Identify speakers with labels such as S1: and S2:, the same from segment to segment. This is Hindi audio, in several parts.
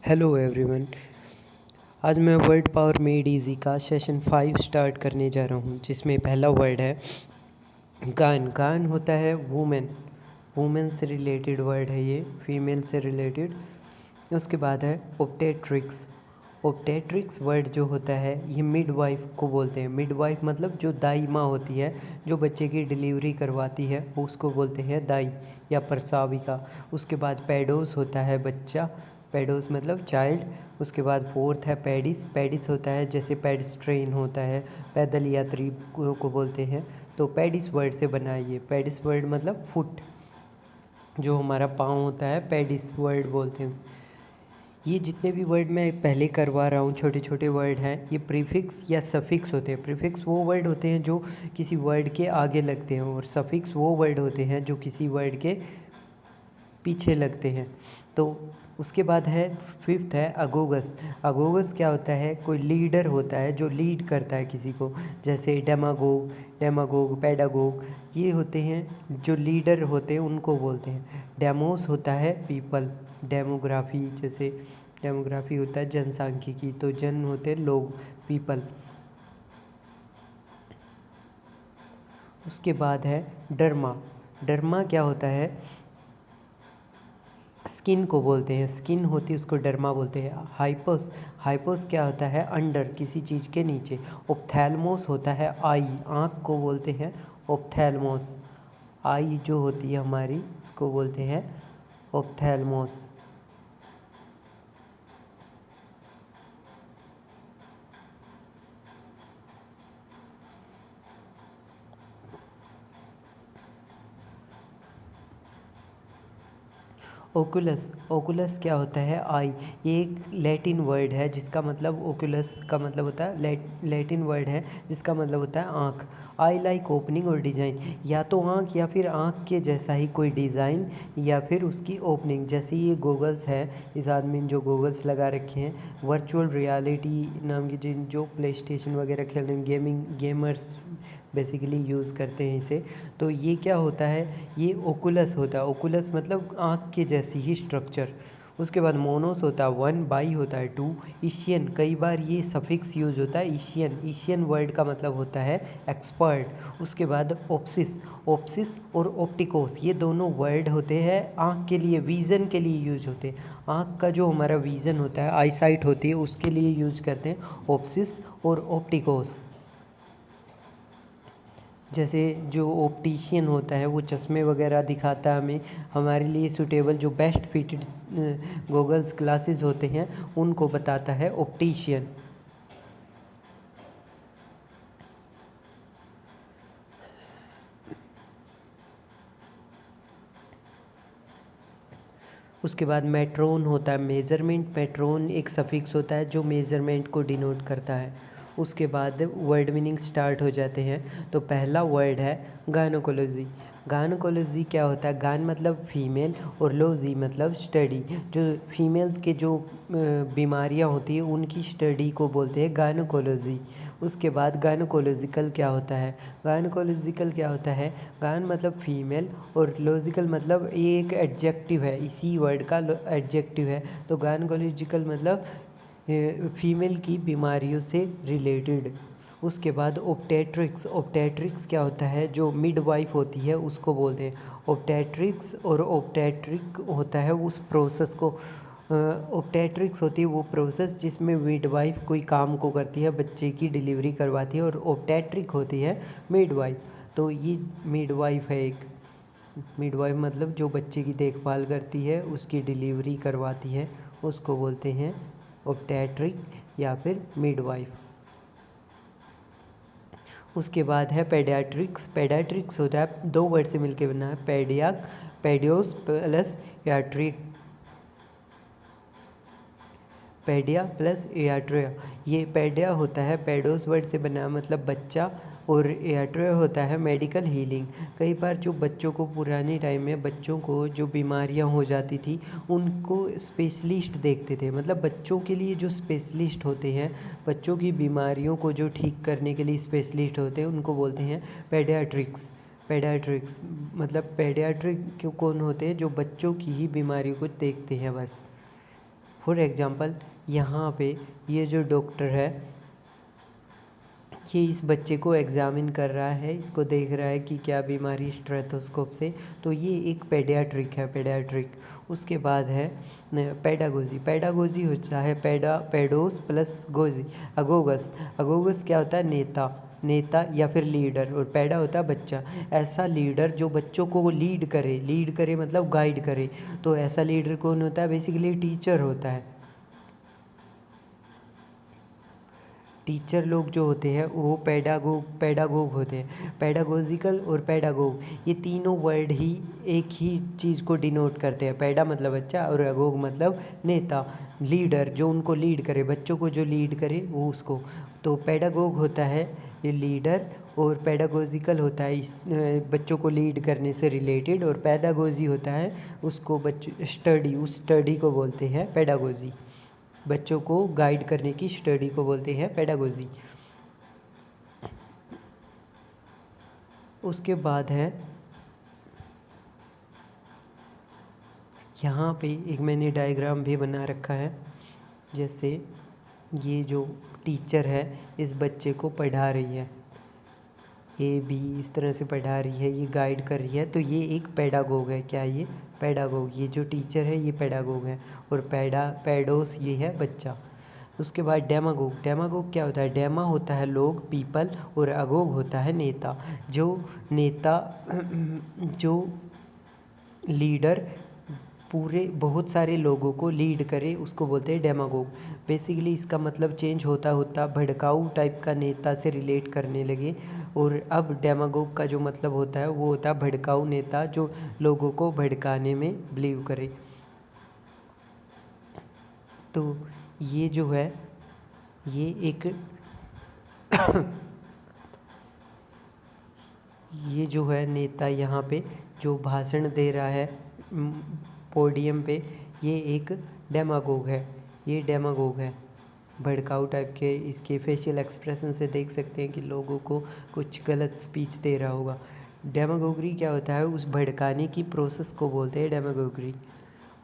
S1: Hello everyone. आज मैं वर्ड पावर मेड इजी का सेशन 5 स्टार्ट करने जा रहा हूँ, जिसमें पहला वर्ड है गान। गान होता है वुमेन, वुमेन से रिलेटेड वर्ड है ये, फीमेल से रिलेटेड। उसके बाद है ऑब्टेट्रिक्स। ऑब्टेट्रिक्स वर्ड जो होता है ये मिडवाइफ को बोलते हैं। मिडवाइफ मतलब जो दाई माँ होती है, जो बच्चे की डिलीवरी करवाती है, उसको बोलते हैं दाई या प्रसाविका। उसके बाद पेडोस होता है बच्चा, पेडोस मतलब चाइल्ड। उसके बाद फोर्थ है पेडिस। पेडिस होता है जैसे पेडिस्ट्रेन होता है, पैदल यात्री को बोलते हैं। तो पेडिस वर्ड से बना है ये। पेडिस वर्ड मतलब फुट, जो हमारा पाँव होता है, पेडिस वर्ड बोलते हैं। ये जितने भी वर्ड मैं पहले करवा रहा हूँ, छोटे छोटे वर्ड हैं, ये प्रीफिक्स या सफिक्स होते हैं। प्रीफिक्स वो वर्ड होते हैं जो किसी वर्ड के आगे लगते हैं, और सफिक्स वो वर्ड होते हैं जो किसी वर्ड के पीछे लगते हैं। तो उसके बाद है फिफ्थ है अगोगस। अगोगस क्या होता है? कोई लीडर होता है जो लीड करता है किसी को, जैसे डेमागोग, डेमागोग, पेडागोग, ये होते हैं जो लीडर होते हैं, उनको बोलते हैं। डेमोस होता है पीपल, डेमोग्राफी, जैसे डेमोग्राफी होता है जनसांख्यिकी, तो जन होते हैं लोग, पीपल। उसके बाद है डर्मा। डर्मा क्या होता है? स्किन को बोलते हैं, स्किन होती है उसको डर्मा बोलते हैं। हाइपोस, हाइपोस क्या होता है? अंडर, किसी चीज़ के नीचे। ओप्थैल्मोस होता है आई, आँख को बोलते हैं ओप्थैल्मोस। आई जो होती है हमारी, उसको बोलते हैं ओप्थैल्मोस। ओकुलस, ओकुलस क्या होता है? आई। ये एक लैटिन वर्ड है जिसका मतलब, ओकुलस का मतलब होता है, लैटिन वर्ड है जिसका मतलब होता है आँख। आई लाइक ओपनिंग और डिज़ाइन, या तो आँख या फिर आँख के जैसा ही कोई डिज़ाइन, या फिर उसकी ओपनिंग। जैसे ये गोगल्स है, इस आदमी ने जो गोगल्स लगा रखे हैं, वर्चुअल रियलिटी नाम की, जिन जो प्ले स्टेशन वगैरह खेल रहे हैं, गेमर्स बेसिकली यूज़ करते हैं इसे। तो ये क्या होता है? ये ओकुलस होता है। ओकुलस मतलब आँख के जैसी ही स्ट्रक्चर। उसके बाद मोनोस होता है वन, बाई होता है टू। इशियन, कई बार ये सफिक्स यूज होता है इशियन। इशियन वर्ड का मतलब होता है एक्सपर्ट। उसके बाद ओप्सिस, ओप्सिस और ऑप्टिकोस, ये दोनों वर्ड होते हैं आँख के लिए, विज़न के लिए यूज होते हैं। आँख का जो हमारा विज़न होता है, आई साइट होती है, उसके लिए यूज करते हैं ओप्सिस और ऑप्टिकोस। जैसे जो ऑप्टिशियन होता है वो चश्मे वगैरह दिखाता है हमें, हमारे लिए सूटेबल जो बेस्ट फिटेड गॉगल्स ग्लासेस होते हैं, उनको बताता है ऑप्टिशियन। उसके बाद मेट्रोन होता है मेज़रमेंट। मेट्रोन एक सफिक्स होता है जो मेज़रमेंट को डिनोट करता है। उसके बाद वर्ड मीनिंग स्टार्ट हो जाते हैं। तो पहला वर्ड है गायनोकोलॉजी। गायनोकोलॉजी क्या होता है? गान मतलब फीमेल, और लोजी मतलब स्टडी। जो फीमेल्स के जो बीमारियां होती है, उनकी स्टडी को बोलते हैं गायनोकोलॉजी। उसके बाद गायनोकोलॉजिकल क्या होता है? गायनोकोलॉजिकल क्या होता है? गायन मतलब फीमेल, और लॉजिकल मतलब ये एक एडजेक्टिव है, इसी वर्ड का एडजेक्टिव है। तो गायनोकोलॉजिकल मतलब फीमेल की बीमारियों से रिलेटेड। उसके बाद ऑब्टेट्रिक्स। ऑब्टेट्रिक्स क्या होता है? जो मिडवाइफ होती है उसको बोलते हैं ऑब्टेट्रिक्स। और ऑब्टेट्रिक होता है उस प्रोसेस को, ऑब्टेट्रिक्स होती है वो प्रोसेस जिसमें मिडवाइफ कोई काम को करती है, बच्चे की डिलीवरी करवाती है, और ऑब्टेट्रिक होती है मिडवाइफ। तो ये मिडवाइफ है एक। मिडवाइफ मतलब जो बच्चे की देखभाल करती है, उसकी डिलीवरी करवाती है, उसको बोलते हैं ऑब्टेट्रिक या फिर मिडवाइफ। उसके बाद है पेडियाट्रिक्स। पेडियाट्रिक्स होता है दो वर्ड से मिलकर बना है, पेडियाक, पेडियोस प्लस याट्रिक, पेडिया प्लस एयाट्रिया। ये पेडिया होता है पेडोस वर्ड से बना, मतलब बच्चा, और एयाट्रिया होता है मेडिकल हीलिंग। कई बार जो बच्चों को, पुराने टाइम में बच्चों को जो बीमारियां हो जाती थी, उनको स्पेशलिस्ट देखते थे। मतलब बच्चों के लिए जो स्पेशलिस्ट होते हैं, बच्चों की बीमारियों को जो ठीक करने के लिए स्पेशलिस्ट होते हैं, उनको बोलते हैं पेडियाट्रिक्स। पेडियाट्रिक्स मतलब पेडियाट्रिक कौन होते हैं? जो बच्चों की ही बीमारियों को देखते हैं बस। फॉर एग्ज़ाम्पल यहाँ पे ये जो डॉक्टर है ये इस बच्चे को एग्ज़ामिन कर रहा है, इसको देख रहा है कि क्या बीमारी स्टेथोस्कोप से। तो ये एक पेडियाट्रिक है, पेडियाट्रिक। उसके बाद है पेडागोजी। पेडागोजी होता है पेडोस प्लस गोजी, अगोगस। अगोगस क्या होता है? नेता, नेता या फिर लीडर। और पैडा होता है बच्चा। ऐसा लीडर जो बच्चों को लीड करे, लीड करे मतलब गाइड करे। तो ऐसा लीडर कौन होता है? बेसिकली टीचर होता है। टीचर लोग जो होते हैं वो पेडागोग होते हैं। पेडागोजिकल और पेडागोग ये तीनों वर्ड ही एक ही चीज़ को डिनोट करते हैं। पेडा मतलब बच्चा और अगोग मतलब नेता, लीडर, जो उनको लीड करे, बच्चों को जो लीड करे वो उसको। तो पेडागोग होता है ये लीडर, और पेडागोजिकल होता है इस बच्चों को लीड करने से रिलेटेड, और पेडागोजी होता है उसको बच्चों स्टडी, उस स्टडी को बोलते हैं पेडागोजी। बच्चों को गाइड करने की स्टडी को बोलते हैं पेडागोजी। उसके बाद है यहाँ पे एक मैंने डायग्राम भी बना रखा है। जैसे ये जो टीचर है इस बच्चे को पढ़ा रही है, ए बी इस तरह से पढ़ा रही है, ये गाइड कर रही है, तो ये एक पेडागोग है। क्या ये? पेडागोग। ये जो टीचर है ये पेडागोग है, और पेडोस ये है बच्चा। उसके बाद डेमागोग। डेमागोग क्या होता है? डेमा होता है लोग, पीपल, और अगोग होता है नेता। जो नेता जो लीडर पूरे बहुत सारे लोगों को लीड करे उसको बोलते हैं डेमागोग। बेसिकली इसका मतलब चेंज होता होता भड़काऊ टाइप का नेता से रिलेट करने लगे, और अब डेमागोग का जो मतलब होता है वो होता है भड़काऊ नेता जो लोगों को भड़काने में बिलीव करे। तो ये जो है ये एक ये जो है नेता यहाँ पे जो भाषण दे रहा है पोडियम पे, ये एक डेमागोग है। ये डेमागोग है, भड़काऊ टाइप के। इसके फेशियल एक्सप्रेशन से देख सकते हैं कि लोगों को कुछ गलत स्पीच दे रहा होगा। डेमागोगरी क्या होता है? उस भड़काने की प्रोसेस को बोलते हैं डेमागोगरी।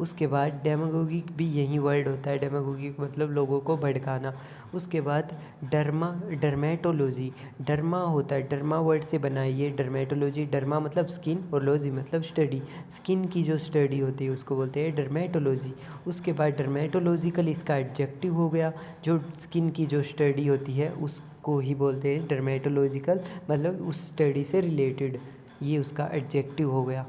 S1: उसके बाद डेमागोगी भी यही वर्ड होता है, डेमागोगी मतलब लोगों को भड़काना। उसके बाद डर्मेटोलॉजी। डर्मा होता है, डर्मा वर्ड से बना है ये डर्मेटोलॉजी। डर्मा मतलब स्किन और लॉजी मतलब स्टडी। स्किन की जो स्टडी होती है उसको बोलते हैं डर्मेटोलॉजी। उसके बाद डर्मेटोलॉजिकल इसका एडजेक्टिव हो गया। जो स्किन की जो स्टडी होती है उसको ही बोलते हैं डर्मेटोलॉजिकल, मतलब उस स्टडी से रिलेटेड, ये उसका एडजेक्टिव हो गया।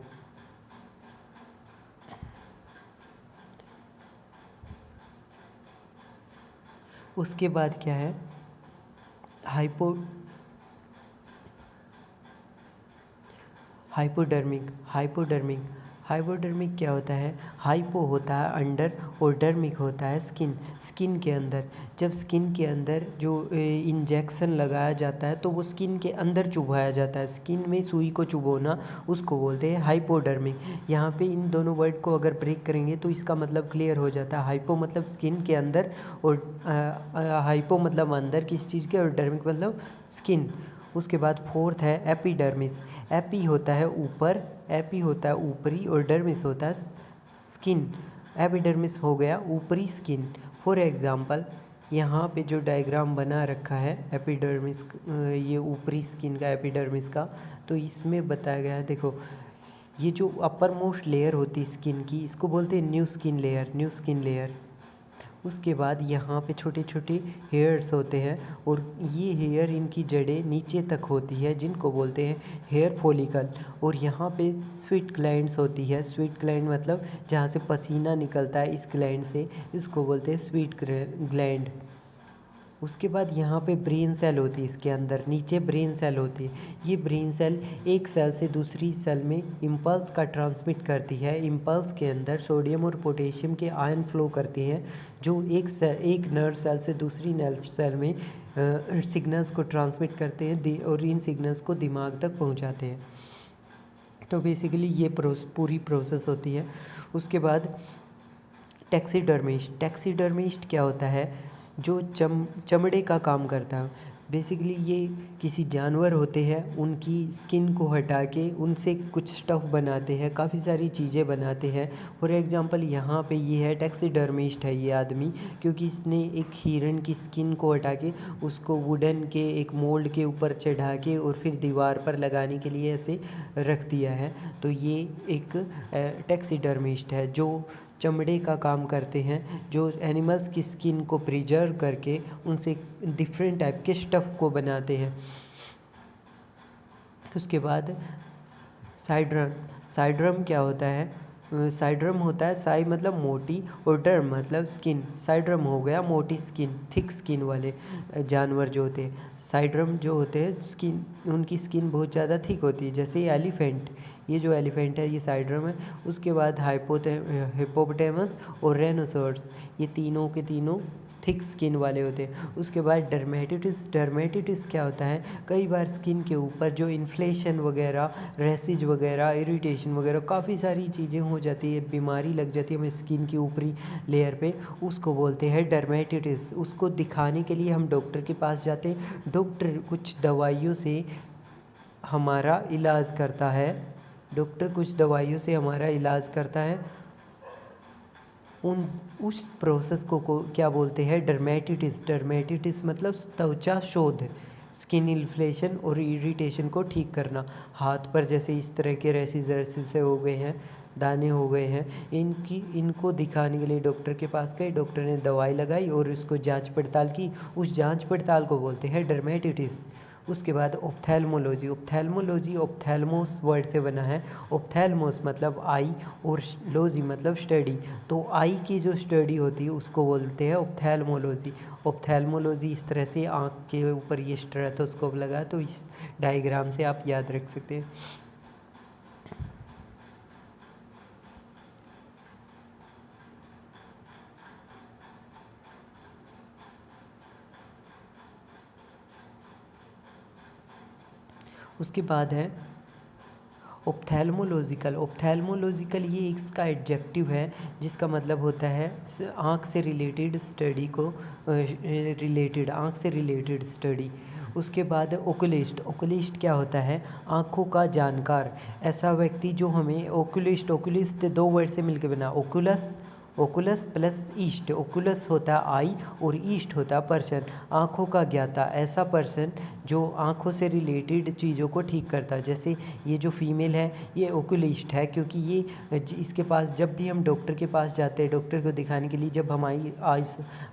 S1: उसके बाद क्या है? हाइपोडर्मिक। हाइपोडर्मिक हाइपोडर्मिक क्या होता है? हाइपो होता है अंडर, और डर्मिक होता है स्किन, स्किन के अंदर। जब स्किन के अंदर जो इंजेक्शन लगाया जाता है तो वो स्किन के अंदर चुभाया जाता है, स्किन में सुई को चुभोना, उसको बोलते हैं हाइपोडर्मिक। यहाँ पे इन दोनों वर्ड को अगर ब्रेक करेंगे तो इसका मतलब क्लियर हो जाता है। हाइपो मतलब स्किन के अंदर, और हाइपो मतलब अंदर किस चीज़ के, और डर्मिक मतलब स्किन। उसके बाद फोर्थ है एपिडर्मिस। एपी होता है ऊपर, एपी होता है ऊपरी, और डर्मिस होता है स्किन। एपिडर्मिस हो गया ऊपरी स्किन। फॉर एग्ज़ाम्पल यहाँ पे जो डायग्राम बना रखा है एपिडर्मिस, ये ऊपरी स्किन का एपिडर्मिस का, तो इसमें बताया गया है, देखो ये जो अपर मोस्ट लेयर होती है स्किन की, इसको बोलते हैं new skin layer, new skin layer. उसके बाद यहाँ पे छोटे छोटे हेयर्स होते हैं, और ये हेयर इनकी जड़ें नीचे तक होती है जिनको बोलते हैं हेयर फॉलिकल। और यहाँ पे स्वीट ग्लैंड्स होती है। स्वीट ग्लैंड मतलब जहाँ से पसीना निकलता है, इस ग्लैंड से, इसको बोलते हैं स्वीट ग्लैंड। उसके बाद यहाँ पे ब्रेन सेल होती है, इसके अंदर नीचे ब्रेन सेल होती है। ये ब्रेन सेल एक सेल से दूसरी सेल में इम्पल्स का ट्रांसमिट करती है। इम्पल्स के अंदर सोडियम और पोटेशियम के आयन फ्लो करते हैं, जो एक नर्व सेल से दूसरी नर्व सेल में सिग्नल्स को ट्रांसमिट करते हैं, और इन सिग्नल्स को दिमाग तक पहुँचाते हैं। तो बेसिकली ये पूरी प्रोसेस होती है। उसके बाद टैक्सीडर्मिस्ट। टैक्सीडर्मिस्ट क्या होता है? जो चमड़े का काम करता है। बेसिकली ये किसी जानवर होते हैं, उनकी स्किन को हटा के उनसे कुछ स्टफ़ बनाते हैं, काफ़ी सारी चीज़ें बनाते हैं। फॉर एग्ज़ाम्पल यहाँ पे ये है टैक्सीडर्मिस्ट है ये आदमी, क्योंकि इसने एक हिरन की स्किन को हटा के उसको वुडन के एक मोल्ड के ऊपर चढ़ा के और फिर दीवार पर लगाने के लिए ऐसे रख दिया है। तो ये एक टैक्सीडर्मिस्ट है जो चमड़े का काम करते हैं, जो एनिमल्स की स्किन को प्रिजर्व करके उनसे डिफरेंट टाइप के स्टफ़ को बनाते हैं। उसके बाद साइड्रम। साइड्रम क्या होता है? साइड्रम होता है, साई मतलब मोटी और डर्म मतलब स्किन। साइड्रम हो गया मोटी स्किन, थिक स्किन वाले जानवर जो होते हैं। साइड्रम जो होते हैं स्किन, उनकी स्किन बहुत ज़्यादा थिक होती है, जैसे एलिफेंट। ये जो एलिफेंट है ये साइड्रम है। उसके बाद हिप्पोपोटेमस और रेनोसोर्स, ये तीनों के तीनों थिक स्किन वाले होते हैं। उसके बाद डर्मेटिटिस। डर्मेटिटिस क्या होता है? कई बार स्किन के ऊपर जो इन्फ्लेशन वगैरह, रैसेज वगैरह, इरिटेशन वगैरह काफ़ी सारी चीज़ें हो जाती है, बीमारी लग जाती है हमें स्किन की ऊपरी लेयर पे, उसको बोलते हैं डर्मेटिटिस। उसको दिखाने के लिए हम डॉक्टर के पास जाते हैं। डॉक्टर कुछ दवाइयों से हमारा इलाज करता है। डॉक्टर कुछ दवाइयों से हमारा इलाज करता है। उस प्रोसेस को क्या बोलते हैं? डर्मेटिटिस। डर्मेटिटिस मतलब त्वचा शोध, स्किन इन्फ्लेशन और इरिटेशन को ठीक करना। हाथ पर जैसे इस तरह के रैसेस से हो गए हैं, दाने हो गए हैं, इनको दिखाने के लिए डॉक्टर के पास गए। डॉक्टर ने दवाई लगाई और उसको जांच पड़ताल की। उस जांच पड़ताल को बोलते हैं डर्मेटिटिस। उसके बाद ऑप्थेल्मोलॉजी। ऑप्थेल्मोलॉजी ऑप्थेल्मोस वर्ड से बना है। ऑप्थेल्मोस मतलब आई और लॉजी मतलब स्टडी। तो आई की जो स्टडी होती है उसको बोलते हैं ऑप्थेल्मोलॉजी। ऑप्थेल्मोलॉजी इस तरह से आँख के ऊपर ये स्टेथोस्कोप लगा, तो इस डायग्राम से आप याद रख सकते हैं। उसके बाद है ऑप्थेल्मोलॉजिकल। ऑप्थेल्मोलॉजिकल ये इसका एडजेक्टिव है, जिसका मतलब होता है आँख से रिलेटेड स्टडी को, रिलेटेड आँख से रिलेटेड स्टडी। उसके बाद ओकुलिस्ट। ओकुलिस्ट क्या होता है? आँखों का जानकार, ऐसा व्यक्ति जो हमें ओकुलिस्ट। ओकुलिस्ट दो वर्ड से मिलकर बना, Oculus, Oculus plus east. Oculus होता है आई और ईस्ट होता है पर्सन, आँखों का ज्ञाता, ऐसा पर्सन जो आँखों से रिलेटेड चीज़ों को ठीक करता है। जैसे ये जो फीमेल है ये ओकुलिस्ट है, क्योंकि ये इसके पास जब भी हम डॉक्टर के पास जाते हैं डॉक्टर को दिखाने के लिए, जब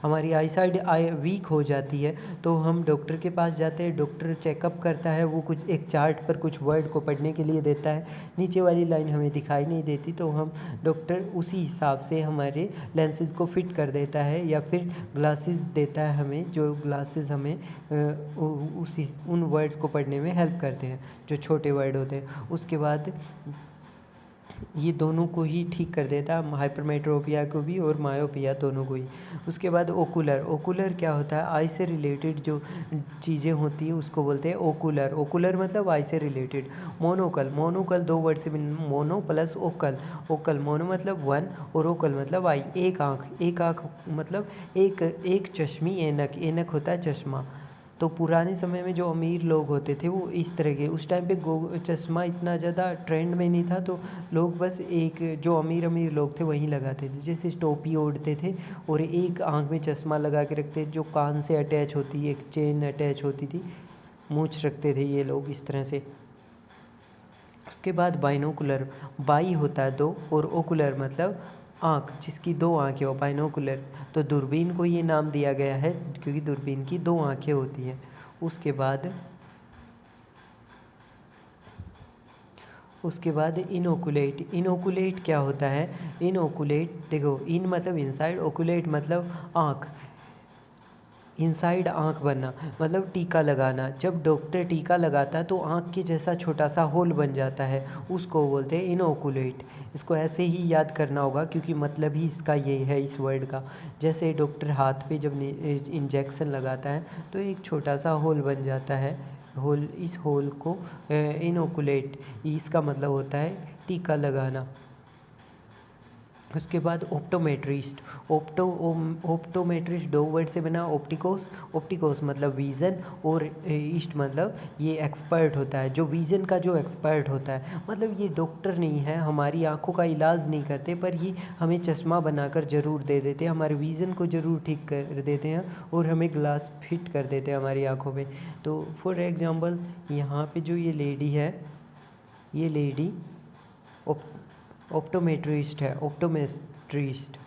S1: हमारी आई साइड वीक हो जाती है तो हम डॉक्टर के पास जाते हैं। डॉक्टर चेकअप करता है, वो कुछ एक चार्ट पर कुछ वर्ड को पढ़ने के लिए देता है, नीचे वाली लाइन हमें दिखाई नहीं देती, तो हम डॉक्टर उसी हिसाब से हमारे लेंसेज को फिट कर देता है, या फिर ग्लासेस देता है हमें, जो ग्लासेस हमें उसी उन वर्ड्स को पढ़ने में हेल्प करते हैं, जो छोटे वर्ड होते हैं। उसके बाद ये दोनों को ही ठीक कर देता है, हाइपरमेट्रोपिया को भी और मायोपिया दोनों को ही। उसके बाद ओकुलर। ओकुलर क्या होता है? आई से रिलेटेड जो चीज़ें होती हैं उसको बोलते हैं ओकुलर। ओकुलर मतलब आई से रिलेटेड। मोनोकल। मोनोकल दो वर्ड से mono plus occult. Occult, mono मतलब वन और ओकल मतलब आई, एक आँख। एक आँख मतलब एक चश्मी ऐनक। ऐनक होता है चश्मा। तो पुराने समय में जो अमीर लोग होते थे वो इस तरह के, उस टाइम पे चश्मा इतना ज़्यादा ट्रेंड में नहीं था, तो लोग बस एक, जो अमीर अमीर लोग थे वहीं लगाते थे, जैसे टोपी ओढ़ते थे और एक आंख में चश्मा लगा के रखते, जो कान से अटैच होती, एक चेन अटैच होती थी, मूंछ रखते थे ये लोग इस तरह से। उसके बाद बाइनोकुलर। बाई होता है दो और ओकुलर मतलब आँख, जिसकी दो आँखें हो, बाइनोकुलर। तो दूरबीन को ये नाम दिया गया है क्योंकि दूरबीन की दो आँखें होती हैं। उसके बाद इनोकुलेट। इनोकुलेट क्या होता है? इनोकुलेट देखो, इन मतलब इनसाइड, ओकुलेट मतलब आँख। इनसाइड आँख बनना मतलब टीका लगाना। जब डॉक्टर टीका लगाता है तो आँख के जैसा छोटा सा होल बन जाता है, उसको बोलते हैं इनोकुलेट। इसको ऐसे ही याद करना होगा क्योंकि मतलब ही इसका ये है इस वर्ड का। जैसे डॉक्टर हाथ पे जब इंजेक्शन लगाता है तो एक छोटा सा होल बन जाता है, होल, इस होल को इनोकुलेट, इसका मतलब होता है टीका लगाना। उसके बाद ऑप्टोमेट्रिस्ट। ऑप्टोमेट्रिस्ट दो वर्ड से बना, ऑप्टिकोस। ऑप्टिकोस मतलब विज़न, और ईस्ट मतलब ये एक्सपर्ट होता है, जो विज़न का जो एक्सपर्ट होता है। मतलब ये डॉक्टर नहीं है, हमारी आँखों का इलाज नहीं करते, पर ये हमें चश्मा बनाकर ज़रूर दे देते हैं, हमारे विज़न को ज़रूर ठीक कर देते हैं, और हमें ग्लास फिट कर देते हैं हमारी आँखों पे। तो फॉर एग्ज़ाम्पल यहाँ पे जो ये लेडी है, ये लेडी ऑप्टोमेट्रिस्ट है, ऑप्टोमेट्रिस्ट।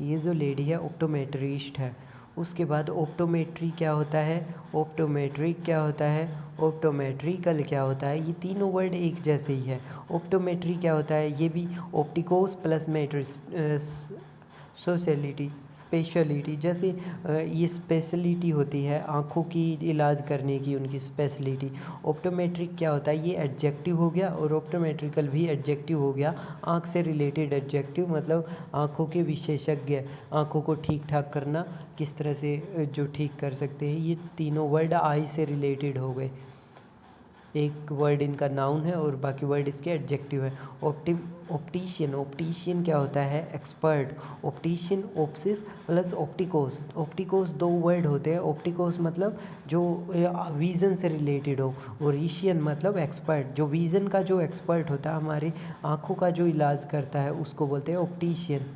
S1: ये जो लेडी है ऑप्टोमेट्रिस्ट है। उसके बाद ऑप्टोमेट्री क्या होता है, ऑप्टोमेट्रिक क्या होता है, ऑप्टोमेट्रिकल क्या होता है, ये तीनों वर्ड एक जैसे ही है। ऑप्टोमेट्री क्या होता है, ये भी ऑप्टिकोस प्लस मेट्रिस सोशलिटी स्पेशलिटी, जैसे ये स्पेशलिटी होती है आँखों की इलाज करने की, उनकी स्पेशलिटी। ऑप्टोमेट्रिक क्या होता है, ये एडजेक्टिव हो गया, और ऑप्टोमेट्रिकल भी एडजेक्टिव हो गया, आँख से रिलेटेड एडजेक्टिव, मतलब आँखों के विशेषज्ञ, आँखों को ठीक ठाक करना किस तरह से जो ठीक कर सकते हैं। ये तीनों वर्ड आई से रिलेटेड हो गए, एक वर्ड इनका नाउन है और बाकी वर्ड इसके एडजेक्टिव है। ऑप्टिशियन, ऑप्टिशियन क्या होता है, एक्सपर्ट। ऑप्टिशियन ऑप्सिस प्लस ऑप्टिकोस। ऑप्टिकोस दो वर्ड होते हैं, ऑप्टिकोस मतलब जो विज़न से रिलेटेड हो, और ईशियन मतलब एक्सपर्ट, जो विज़न का जो एक्सपर्ट होता है, हमारे आँखों का जो इलाज करता है, उसको बोलते हैं ऑप्टिशियन।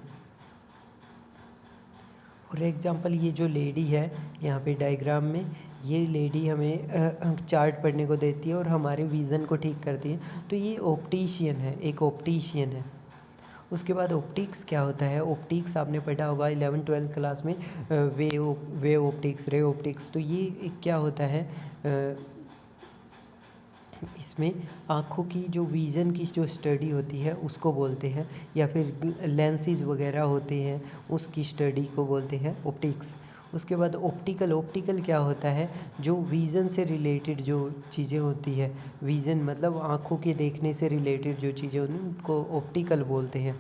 S1: फॉर एग्जांपल ये जो लेडी है यहाँ पे डायग्राम में, ये लेडी हमें चार्ट पढ़ने को देती है और हमारे विज़न को ठीक करती है, तो ये ऑप्टिशियन है, एक ऑप्टिशियन है। उसके बाद ऑप्टिक्स क्या होता है, ऑप्टिक्स आपने पढ़ा होगा 11th-12th क्लास में, वे ऑप्टिक्स, रे ऑप्टिक्स। तो ये क्या होता है, इसमें आँखों की जो विज़न की जो स्टडी होती है उसको बोलते हैं, या फिर लेंसेज वगैरह होते हैं उसकी स्टडी को बोलते हैं ऑप्टिक्स। उसके बाद ऑप्टिकल, ऑप्टिकल क्या होता है, जो विज़न से रिलेटेड जो चीज़ें होती है, विज़न मतलब आँखों के देखने से रिलेटेड जो चीज़ें होती हैं उनको ऑप्टिकल बोलते हैं।